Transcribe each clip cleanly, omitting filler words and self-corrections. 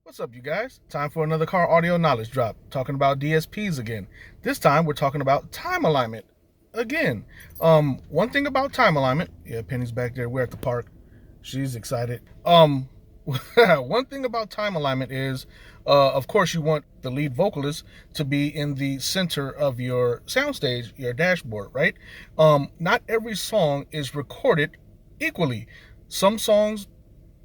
What's up, you guys? Time for another car audio knowledge drop. Talking about DSPs again. This time we're talking about time alignment again. One thing about time alignment. Yeah, Penny's back there. We're at the park. She's excited. One thing about time alignment is, of course, you want the lead vocalist to be in the center of your soundstage, your dashboard, right? Not every song is recorded equally. Some songs,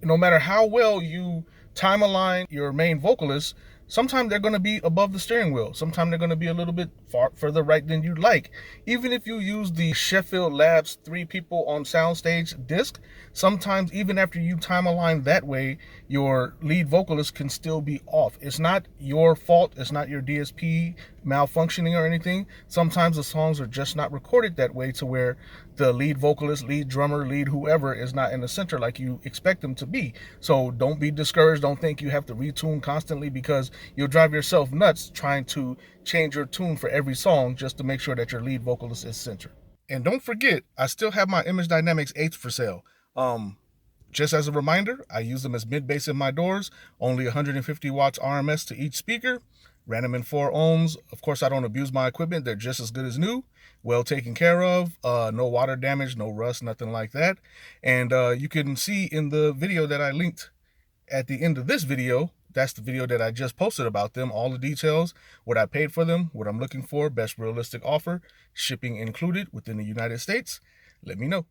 no matter how well you time align your main vocalist, sometimes they're going to be above the steering wheel. Sometimes they're going to be a little bit further right than you'd like. Even if you use the Sheffield Labs 3 people on soundstage disc, sometimes even after you time align that way, your lead vocalist can still be off. It's not your fault. It's not your DSP malfunctioning or anything. Sometimes the songs are just not recorded that way to where the lead vocalist, lead drummer, lead whoever is not in the center like you expect them to be. So don't be discouraged. Don't think you have to retune constantly, because you'll drive yourself nuts trying to change your tune for every song just to make sure that your lead vocalist is center. And don't forget, I still have my Image Dynamics 8s for sale. Just as a reminder, I use them as mid-bass in my doors, only 150 watts RMS to each speaker, ran them in 4 ohms. Of course, I don't abuse my equipment. They're just as good as new, well taken care of, no water damage, no rust, nothing like that. And you can see in the video that I linked at the end of this video, that's the video that I just posted about them, all the details, what I paid for them, what I'm looking for, best realistic offer, shipping included within the United States. Let me know.